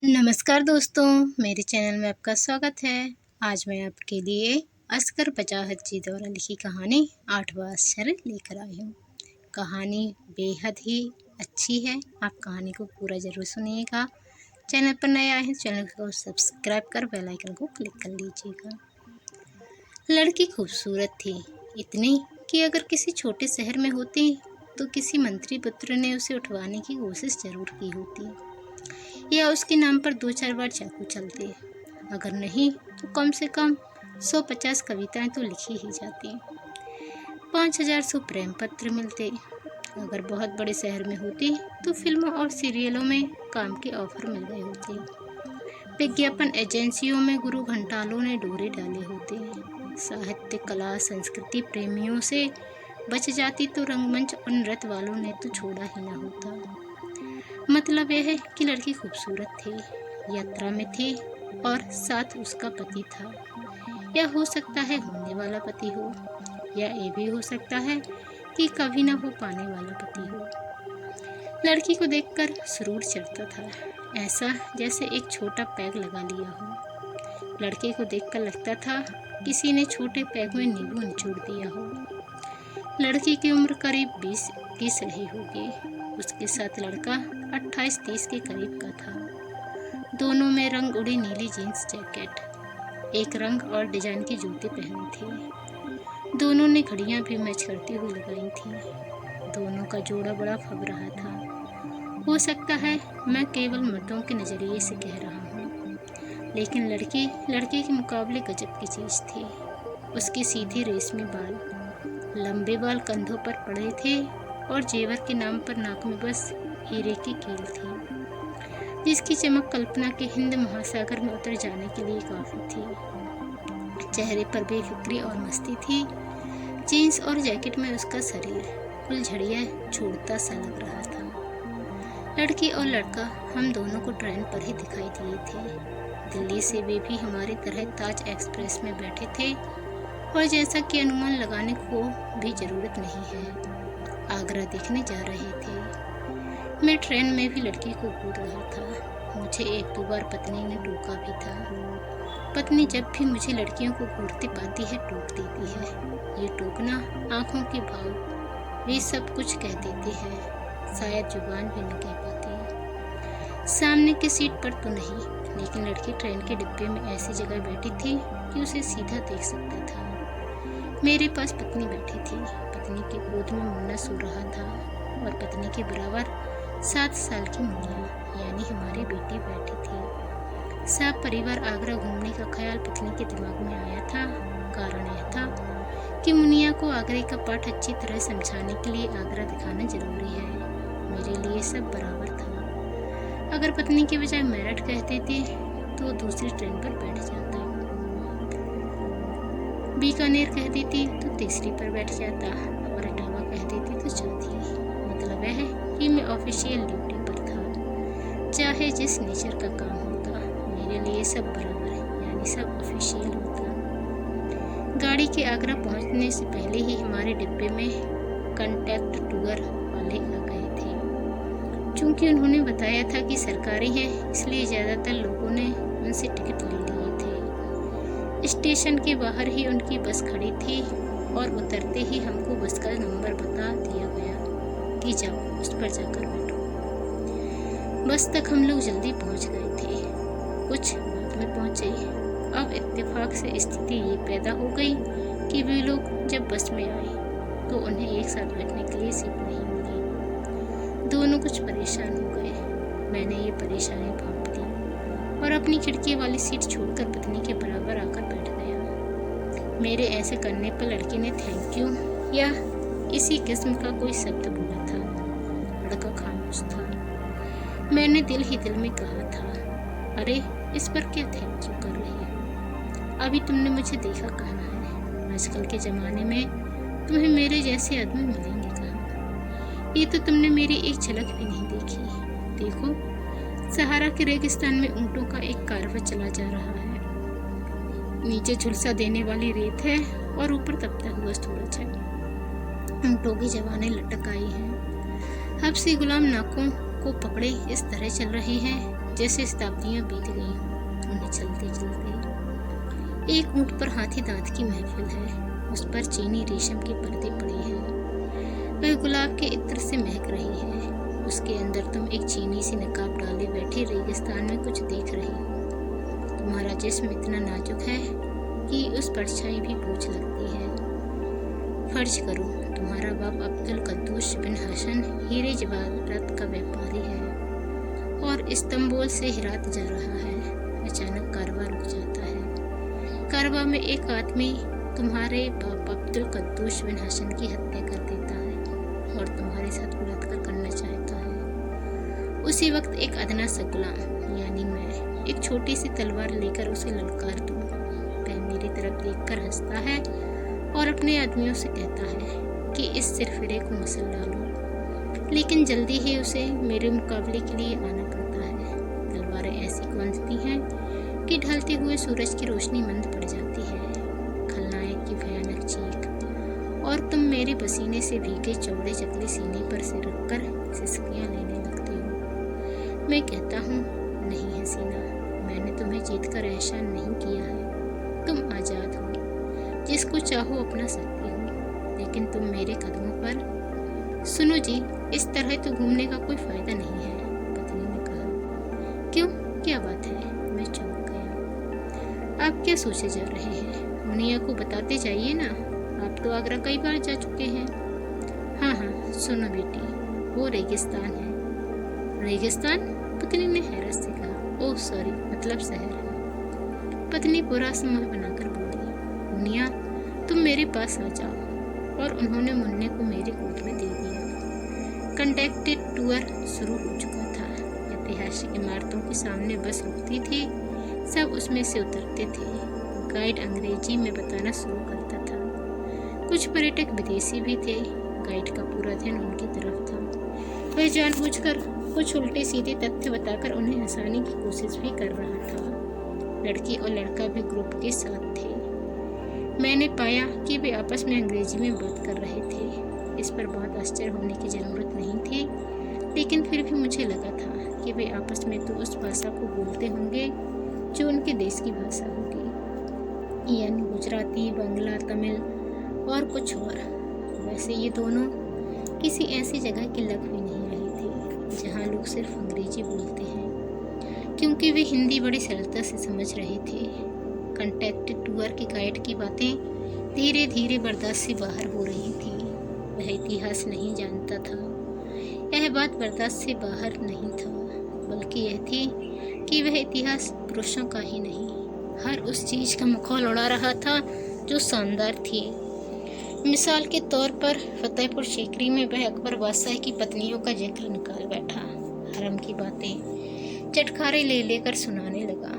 नमस्कार दोस्तों, मेरे चैनल में आपका स्वागत है। आज मैं आपके लिए असगर बजाहत जी द्वारा लिखी कहानी 8वां अक्षर लेकर आई हूँ। कहानी बेहद ही अच्छी है। आप कहानी को पूरा ज़रूर सुनिएगा। चैनल पर नए आए हैं, चैनल को सब्सक्राइब कर बेल आइकन को क्लिक कर लीजिएगा। लड़की खूबसूरत थी, इतनी कि अगर किसी छोटे शहर में होती तो किसी मंत्री पुत्र ने उसे उठवाने की कोशिश ज़रूर की होती, या उसके नाम पर 2-4 बार चाकू चलते। अगर नहीं तो कम से कम 150 कविताएं तो लिखी ही जाती, 5,000 प्रेम पत्र मिलते। अगर बहुत बड़े शहर में होती तो फिल्मों और सीरियलों में काम के ऑफर मिल गए होते। विज्ञापन एजेंसियों में गुरु घंटालों ने डोरे डाले होते। साहित्य, कला, संस्कृति प्रेमियों से बच जाती तो रंगमंच और नृत्य वालों ने तो छोड़ा ही ना होता। मतलब यह है कि लड़की खूबसूरत थी, यात्रा में थी और साथ उसका पति था, या हो सकता है होने वाला पति हो, या ये भी हो सकता है कि कभी ना हो पाने वाला पति हो। लड़की को देखकर सुरूर चढ़ता था, ऐसा जैसे एक छोटा पैग लगा लिया हो। लड़के को देखकर लगता था किसी ने छोटे पैग में नींबू निचोड़ दिया हो। लड़की की उम्र करीब 20-21 रही होगी। उसके साथ लड़का 28-30 के करीब का था। दोनों में रंग उड़ी नीली जीन्स जैकेट, एक रंग और डिजाइन की जूती पहनी थी। दोनों ने घड़ियां भी मैच करती हुई लगाई थी। दोनों का जोड़ा बड़ा फब रहा था। हो सकता है मैं केवल मर्दों के नजरिए से कह रहा हूँ, लेकिन लड़की लड़के के मुकाबले गजब की चीज थी। उसके सीधे रेशमी बाल, लंबे बाल कंधों पर पड़े थे और जेवर के नाम पर नाक में बस हीरे की कील थी, जिसकी चमक कल्पना के हिंद महासागर में उतर जाने के लिए काफी थी। चेहरे पर बेफिक्री और मस्ती थी। जीन्स और जैकेट में उसका शरीर फुलझड़ियाँ छोड़ता सा लग रहा था। लड़की और लड़का हम दोनों को ट्रेन पर ही दिखाई दिए थे। दिल्ली से वे भी हमारी तरह ताज एक्सप्रेस में बैठे थे, और जैसा कि अनुमान लगाने को भी जरूरत नहीं है, आगरा देखने जा रहे थे। मैं ट्रेन में भी लड़की को घूर रहा था। मुझे 1-2 बार पत्नी ने टोका भी था। पत्नी जब भी मुझे लड़कियों को घूरती पाती है टोक देती है। ये टोकना, आंखों के भाव, वे सब कुछ कह देते हैं, शायद जुबान भी न कह पाती। सामने की सीट पर तो नहीं, लेकिन लड़की ट्रेन के डिब्बे में ऐसी जगह बैठी थी कि उसे सीधा देख सकता था। मेरे पास पत्नी बैठी थी। पत्नी की गोद में मुन्ना सो रहा था, और पत्नी के बराबर 7 साल की मुन्ना यानी हमारी बेटी बैठी थी। सब परिवार आगरा घूमने का ख्याल पत्नी के दिमाग में आया था। कारण यह था कि मुनिया को आगरे का पाठ अच्छी तरह समझाने के लिए आगरा दिखाना जरूरी है। मेरे लिए सब बराबर था। अगर पत्नी के बजाय मेरठ कहते थे तो दूसरी ट्रेन पर बैठ जाता, बीकानेर कह देती तो तीसरी पर बैठ जाता, और इटावा कह देती तो चौथी। मतलब यह है कि मैं ऑफिशियल ड्यूटी पर था। चाहे जिस नेचर का काम होता, मेरे लिए सब बराबर है, यानी सब ऑफिशियल होता। गाड़ी के आगरा पहुंचने से पहले ही हमारे डिब्बे में कंटैक्ट टूर वाले आ गए थे। चूंकि उन्होंने बताया था कि सरकारी है, इसलिए ज़्यादातर लोगों ने उनसे टिकट ले लिए थे। स्टेशन के बाहर ही उनकी बस खड़ी थी, और उतरते ही हमको बस का नंबर बता दिया गया कि जाओ उस पर जाकर बैठो। बस तक हम लोग जल्दी पहुंच गए थे, कुछ बाद में पहुंचे। अब इत्तेफाक से स्थिति ये पैदा हो गई कि वे लोग जब बस में आए तो उन्हें एक साथ बैठने के लिए सीट नहीं मिली। दोनों कुछ परेशान हो गए। मैंने ये परेशानी भांप दी और अपनी खिड़की वाली सीट छोड़कर पत्नी के बराबर आकर बैठ गया। मेरे ऐसे करने पर लड़की ने थैंक यू या इसी किस्म का कोई शब्द बोला था। लड़का खामोश था। मैंने दिल ही दिल में कहा था, अरे इस पर क्या थैंक यू कर रही है? अभी तुमने मुझे देखा कहाँ है? आजकल के ज़माने में तुम्हें मेरे जैसे आदमी मिलेंगे कहाँ? ये तो तुमने मेरी एक झलक भी नहीं देखी। देखो, सहारा के रेगिस्तान में ऊँटों का एक कारवां चला जा रहा है। नीचे झुलसा देने वाली रेत है और ऊपर तपता हुआ सूरज है। ऊँटों की जवानें लटक आई हैं। हबसी गुलाम नाकों को पकड़े इस तरह चल रहे हैं जैसे शताब्दियां बीत गई हों उन्हें चलते चलते। एक ऊंट पर हाथी दांत की महफिल है, उस पर चीनी रेशम के पर्दे पड़े हैं, वह गुलाब के इत्र से महक रही है। उसके अंदर तुम एक चीनी सी नकाब डाले बैठे रेगिस्तान में कुछ देख रही हो। तुम्हारा जिस्म इतना नाजुक है कि उस परछाई भी बोझ लगती है। फर्ज करो तुम्हारा बाप अब्दुल कद्दूस बिन हसन हीरे जवाहरात का व्यापारी है और इस्तांबुल से हेरात जा रहा है। अचानक कारवां रुक जाता है। कारवां में एक आदमी तुम्हारे बाप अब्दुल कद्दूस बिन हसन की हत्या कर देता है और तुम्हारे साथ बलात्कार करना चाहता है। उसी वक्त एक अदना सा गुलाम यानी मैं एक छोटी सी तलवार लेकर उसे ललकार दूं। वह मेरी तरफ देखकर हंसता है और अपने आदमियों से कहता है कि इस सिरफिरे को मसल डालो, लेकिन जल्दी ही उसे मेरे मुकाबले के लिए आना पड़ता है। तलवारें ऐसी गूंजती हैं कि ढलते हुए सूरज की रोशनी मंद पड़ जाती है। खलनायक की भयानक चीख और तुम मेरे पसीने से भीगे चौड़े चकले सीने पर से रखकर सिसकियां लेने लगते हो। मैं कहता हूँ, नहीं हसीना, मैंने तुम्हें जीतकर एहसान नहीं किया है। तुम आज़ाद हो, जिसको चाहो अपना सकती हो, लेकिन तुम मेरे कदमों पर। सुनो जी, इस तरह तो घूमने का कोई फायदा नहीं है, पत्नी ने कहा। क्यों, क्या बात है? मैं चौंक गया। आप क्या सोचे जा रहे हैं? मुनिया को बताते जाइए ना, आप तो आगरा कई बार जा चुके हैं। हाँ हाँ, सुनो बेटी, वो रेगिस्तान है। रेगिस्तान? पत्नी ने हैरत से कहा। ओह सॉरी, मतलब शहर है। पत्नी बुरा समझ बनाकर बोली, मुनिया तुम मेरे पास आ जाओ। और उन्होंने मुन्ने को मेरे गोद में दे दिया। कंडक्टेड टूर शुरू हो चुका था। ऐतिहासिक इमारतों के सामने बस रुकती थी, सब उसमें से उतरते थे। गाइड अंग्रेजी में बताना शुरू करता था। कुछ पर्यटक विदेशी भी थे। गाइड का पूरा ध्यान उनकी तरफ था। वह जानबूझकर कुछ उल्टे सीधे तथ्य बताकर उन्हें हंसाने की कोशिश भी कर रहा था। लड़की और लड़का भी ग्रुप के साथ थे। मैंने पाया कि वे आपस में अंग्रेजी में बात कर रहे थे। इस पर बहुत आश्चर्य होने की जरूरत नहीं थी, लेकिन फिर भी मुझे लगा था कि वे आपस में तो उस भाषा को बोलते होंगे जो उनके देश की भाषा होगी, यानी गुजराती, बांग्ला, तमिल और कुछ और। वैसे ये दोनों किसी ऐसी जगह की लग भी नहीं रही थी जहाँ लोग सिर्फ अंग्रेजी बोलते हैं, क्योंकि वे हिंदी बड़ी सरलता से समझ रहे थे। कंटेक्टेड टूर की गाइड की बातें धीरे धीरे बर्दाश्त से बाहर हो रही थी। वह इतिहास नहीं जानता था। यह बात बर्दाश्त से बाहर नहीं था, बल्कि यह थी कि वह इतिहास पुरुषों का ही नहीं, हर उस चीज़ का मखौल उड़ा रहा था जो शानदार थी। मिसाल के तौर पर फतेहपुर सीकरी में वह अकबर बादशाह की पत्नियों का जिक्र निकाल बैठा। हरम की बातें चटखारे ले लेकर सुनाने लगा।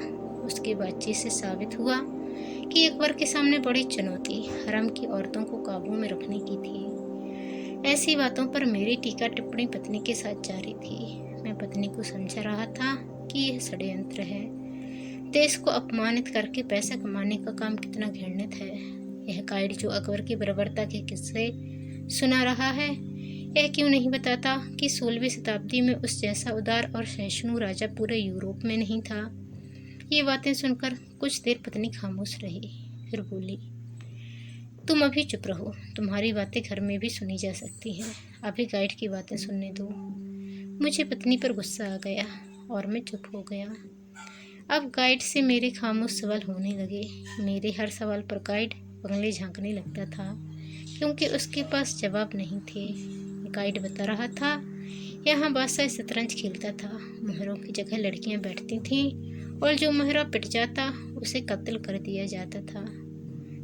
उसकी बातचीत से साबित हुआ कि अकबर के सामने बड़ी चुनौती हरम की औरतों को काबू में रखने की थी। ऐसी बातों पर मेरी टीका टिप्पणी पत्नी के साथ जारी थी। मैं पत्नी को समझा रहा था कि यह षड्यंत्र है। देश को अपमानित करके पैसा कमाने का काम कितना घृणित है। यह गाइड जो अकबर की बर्बरता के किस्से सुना रहा है, यह क्यों नहीं बताता कि 16वीं शताब्दी में उस जैसा उदार और सहिष्णु राजा पूरे यूरोप में नहीं था। ये बातें सुनकर कुछ देर पत्नी खामोश रही, फिर बोली, तुम अभी चुप रहो, तुम्हारी बातें घर में भी सुनी जा सकती हैं, अभी गाइड की बातें सुनने दो। मुझे पत्नी पर गुस्सा आ गया और मैं चुप हो गया। अब गाइड से मेरे खामोश सवाल होने लगे। मेरे हर सवाल पर गाइड उंगली झांकने लगता था, क्योंकि उसके पास जवाब नहीं थे। गाइड बता रहा था, यहाँ बादशाह शतरंज खेलता था, मोहरों की जगह लड़कियाँ बैठती थीं और जो मोहरा पिट जाता उसे कत्ल कर दिया जाता था।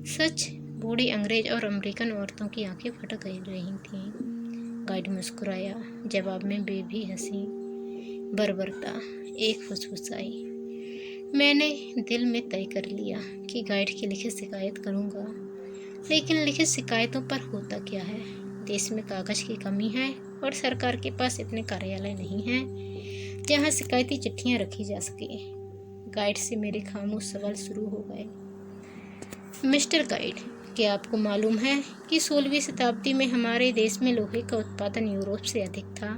सच, बूढ़ी अंग्रेज और अमेरिकन औरतों की आंखें फट गई रही थीं। गाइड मुस्कुराया, जवाब में बेबी हंसी। बर्बरता, एक फुसफुसाई। मैंने दिल में तय कर लिया कि गाइड की लिखित शिकायत करूँगा, लेकिन लिखित शिकायतों पर होता क्या है? देश में कागज़ की कमी है और सरकार के पास इतने कार्यालय नहीं हैं जहाँ शिकायती चिट्ठियाँ रखी जा सके। गाइड से मेरे खामोश सवाल शुरू हो गए। मिस्टर गाइड, क्या आपको मालूम है कि 16वीं शताब्दी में हमारे देश में लोहे का उत्पादन यूरोप से अधिक था?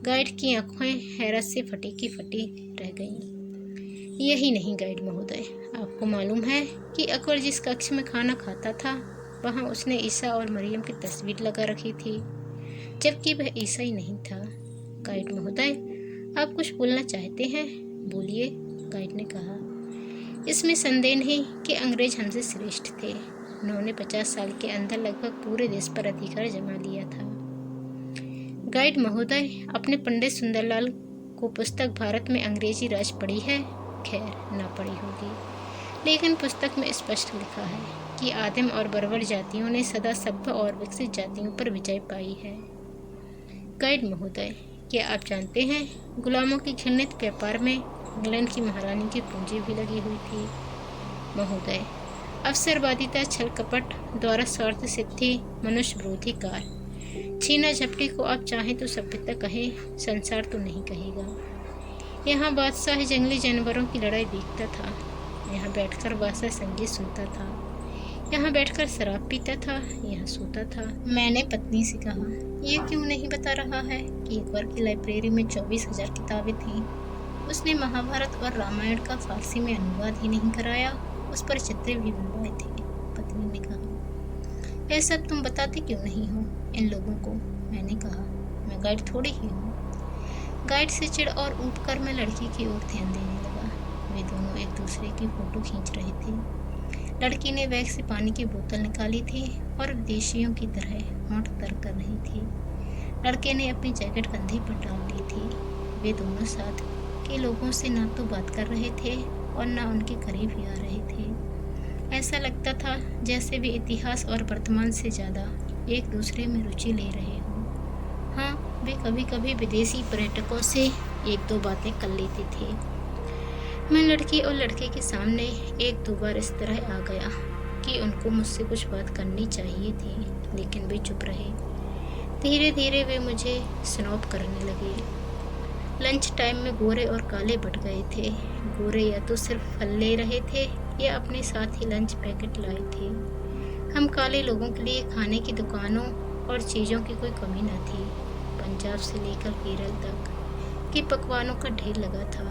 गाइड की आंखें हैरत से फटी की फटी रह गईं। यही नहीं गाइड महोदय, आपको मालूम है कि अकबर जिस कक्ष में खाना खाता था वहाँ उसने ईसा और मरियम की तस्वीर लगा रखी थी, जबकि वह ईसा ही नहीं था। गाइड महोदय, आप कुछ बोलना चाहते हैं? बोलिए, गाइड ने कहा। इसमें संदेह नहीं कि अंग्रेज हमसे श्रेष्ठ थे। उन्होंने 50 साल के अंदर लगभग पूरे देश पर अधिकार जमा लिया था। गाइड महोदय, अपने पंडित सुंदरलाल को पुस्तक भारत में अंग्रेजी राज पढ़ी है? खैर, ना पढ़ी होगी, लेकिन पुस्तक में स्पष्ट लिखा है कि आदिम और बर्बर जातियों ने सदा सभ्य और विकसित जातियों पर विजय पाई है। गाइड महोदय, क्या आप जानते हैं गुलामों के घृणित व्यापार में इंग्लैंड की महारानी की पूंजी भी लगी हुई थी? महोदय, अवसरवादिता, छल कपट द्वारा स्वार्थ सिद्धि, मनुष्य विरोधी कार्य, छीना झपटी को आप चाहें तो सभ्यता कहें, संसार तो नहीं कहेगा। यहाँ बादशाह जंगली जानवरों की लड़ाई देखता था, यहाँ बैठकर बादशाह संगीत सुनता था, यहाँ बैठकर शराब पीता था, यहाँ सोता था। मैंने पत्नी से कहा, यह क्यों नहीं बता रहा है कि अकबर की लाइब्रेरी में 24,000 किताबें थीं। उसने महाभारत और रामायण का फारसी में अनुवाद ही नहीं कराया, उस पर चित्र भी बनवाए थे। पत्नी ने कहा, यह सब तुम बताते क्यों नहीं हो इन लोगों को? मैंने कहा, मैं गाइड थोड़ी ही हूँ। गाइड से चिढ़ और ऊबकर मैं लड़की की ओर ध्यान देने लगा। वे दोनों एक दूसरे की फोटो खींच रहे थे। लड़की ने बैग से पानी की बोतल निकाली थी और विदेशियों की तरह होंठ तर कर रही थी। लड़के ने अपनी जैकेट कंधे पर डाल ली थी। वे दोनों साथ के लोगों से ना तो बात कर रहे थे और ना उनके करीब ही आ रहे थे। ऐसा लगता था जैसे वे इतिहास और वर्तमान से ज़्यादा एक दूसरे में रुचि ले रहे हों। हाँ, वे कभी कभी विदेशी पर्यटकों से एक दो बातें कर लेते थे। मैं लड़की और लड़के के सामने एक दो बार इस तरह आ गया कि उनको मुझसे कुछ बात करनी चाहिए थी, लेकिन वे चुप रहे। धीरे धीरे वे मुझे स्नॉब करने लगे। लंच टाइम में गोरे और काले बट गए थे। गोरे या तो सिर्फ फल ले रहे थे या अपने साथ ही लंच पैकेट लाए थे। हम काले लोगों के लिए खाने की दुकानों और चीज़ों की कोई कमी न थी। पंजाब से लेकर केरल तक के पकवानों का ढेर लगा था।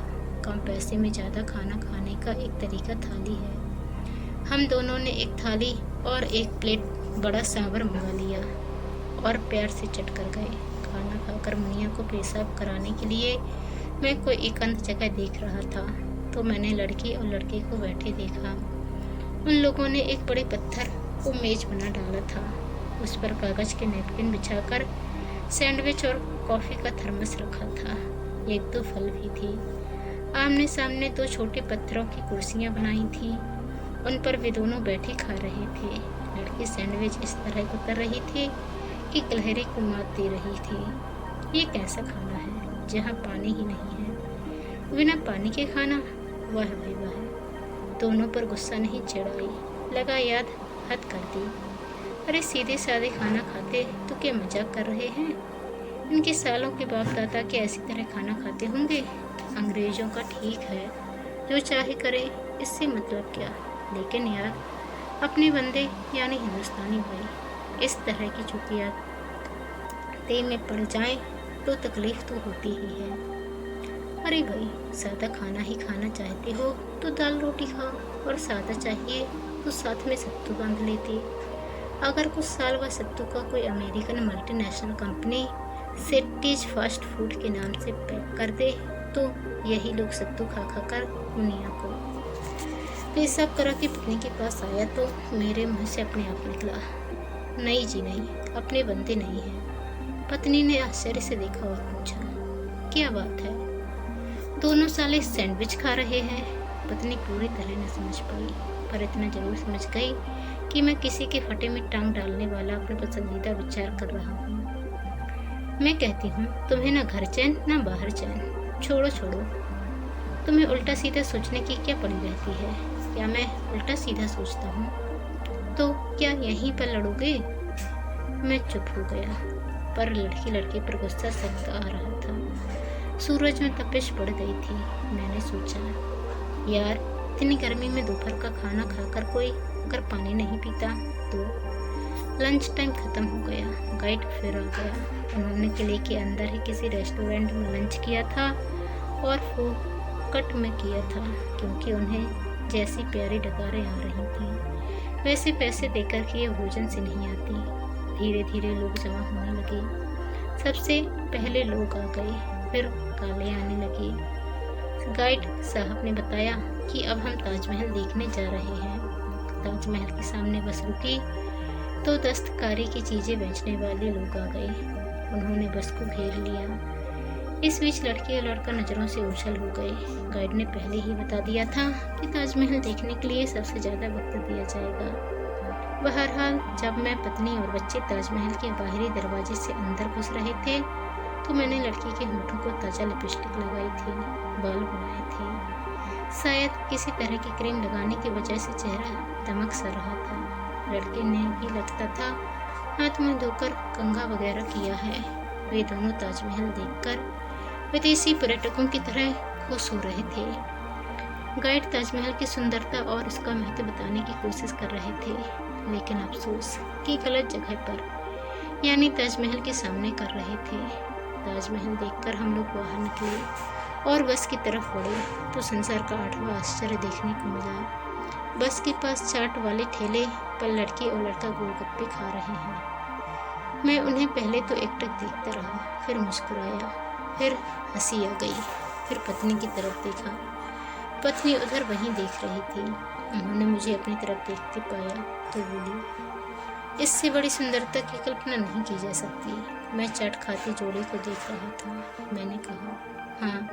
कम पैसे में ज़्यादा खाना खाने का एक तरीका थाली है। हम दोनों ने एक थाली और एक प्लेट बड़ा सांभर मंगा लिया और प्यार से चट कर गए। खाना खाकर मुनिया को पेशाब कराने के लिए मैं कोई एकांत जगह देख रहा था तो मैंने लड़की और लड़के को बैठे देखा। उन लोगों ने एक बड़े पत्थर को मेज बना डाला था। उस पर कागज के नैपकिन बिछाकर सैंडविच और कॉफ़ी का थर्मस रखा था। एक दो फल भी थी। आमने सामने दो छोटे पत्थरों की कुर्सियां बनाई थीं। उन पर वे दोनों बैठे खा रहे थे। लड़की सैंडविच इस तरह कुतर रही थी कि गिलहरी को मात दे रही थी। ये कैसा खाना है जहाँ पानी ही नहीं है? बिना पानी के खाना? वाह भाई वाह। दोनों पर गुस्सा नहीं चढ़ाई, लगा याद हद कर दी। अरे सीधे साधे खाना खाते तो क्या मजाक कर रहे हैं? इनके सालों के बाप दादा क्या ऐसी तरह खाना खाते होंगे? अंग्रेजों का ठीक है, जो चाहे करे, इससे मतलब क्या। लेकिन यार, अपने बंदे यानी हिंदुस्तानी भाई इस तरह की चुकिया ते में पड़ जाएं तो तकलीफ तो होती ही है। अरे भाई, सादा खाना ही खाना चाहते हो तो दाल रोटी खाओ, और सादा चाहिए तो साथ में सत्तू बांध लेते। अगर कुछ साल बाद सत्तू का कोई अमेरिकन मल्टीनेशनल कंपनी सेट्टीज फास्ट फूड के नाम से पैक कर दे तो यही लोग सत्तू खा खा कर दुनिया को पेशाब करा के पत्नी के पास आया तो मेरे मुंह से अपने आप निकला, नहीं जी नहीं, अपने बंदे नहीं हैं। पत्नी ने आश्चर्य से देखा और पूछा, क्या बात है? दोनों साले सैंडविच खा रहे हैं। पत्नी पूरी तरह न समझ पाई, पर इतना जरूर समझ गई कि मैं किसी के फटे में टांग डालने वाला अपना पसंदीदा विचार कर रहा हूँ। मैं कहती हूँ, तुम्हें ना घर चैन ना बाहर चैन। छोड़ो छोड़ो, तुम्हें उल्टा सीधा सोचने की क्या पड़ी रहती है? क्या मैं उल्टा सीधा सोचता हूँ? तो क्या यहीं पर लड़ोगे? मैं चुप हो गया, पर लड़की लड़के पर गुस्सा सख्त आ रहा था। सूरज में तपिश बढ़ गई थी। मैंने सोचा, यार, इतनी गर्मी में दोपहर का खाना खाकर कोई अगर पानी नहीं पीता तो। लंच टाइम खत्म हो गया। गाइड फिर आ गया उन्होंने किले के अंदर ही किसी रेस्टोरेंट में लंच किया था और फोकट में किया था, क्योंकि उन्हें जैसी प्यारी डकारें आ रही थी वैसे पैसे देकर के ये भोजन से नहीं आती। धीरे धीरे लोग जमा होने लगे। सबसे पहले लोग आ गए, फिर काले आने लगे। गाइड साहब ने बताया कि अब हम ताजमहल देखने जा रहे हैं। ताजमहल के सामने बस रुकी तो दस्तकारी की चीजें बेचने वाले लोग आ गए। उन्होंने बस को घेर लिया। इस बीच लड़की और लड़का नजरों से ओझल हो गए। गाइड ने पहले ही बता दिया था कि ताजमहल देखने के लिए सबसे ज्यादा वक्त दिया जाएगा। बहरहाल जब मैं, पत्नी और बच्चे ताजमहल के बाहरी दरवाजे से अंदर घुस रहे थे तो मैंने लड़की के होठों को ताजा लिपस्टिक लगाई थी, बाल बनाए थे। शायद किसी तरह की क्रीम लगाने की वजह से चेहरा दमक सा रहा था। लड़के ने भी लगता था हाथ में धोकर कंघा वगैरह किया है। वे दोनों ताजमहल देखकर विदेशी पर्यटकों की तरह खुश हो रहे थे। गाइड ताजमहल की सुंदरता और उसका महत्व बताने की कोशिश कर रहे थे, लेकिन अफसोस कि गलत जगह पर, यानी ताजमहल के सामने कर रहे थे। ताजमहल देखकर हम लोग बाहर निकले और बस की तरफ बढ़े तो संसार का 8वां आश्चर्य देखने को मिला। बस के पास चाट वाले ठेले पर लड़की और लड़का गोलगप्पे खा रहे हैं। मैं उन्हें पहले तो एकटक देखता रहा, फिर मुस्कुराया, फिर हंसी आ गई, फिर पत्नी की तरफ देखा। पत्नी उधर वहीं देख रही थी। उन्होंने मुझे अपनी तरफ देखते पाया तो बोली, इससे बड़ी सुंदरता की कल्पना नहीं की जा सकती। मैं चाट खाते जोड़े को देख रहा था। मैंने कहा, हाँ,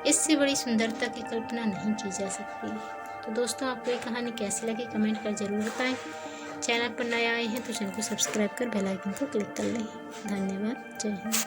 इससे बड़ी सुंदरता की कल्पना नहीं की जा सकती। तो दोस्तों, आपको ये कहानी कैसी लगी कमेंट कर जरूर बताएं। चैनल पर नए आए हैं तो चैनल को सब्सक्राइब कर बेल आइकन को क्लिक कर लें। धन्यवाद। जय हिंद।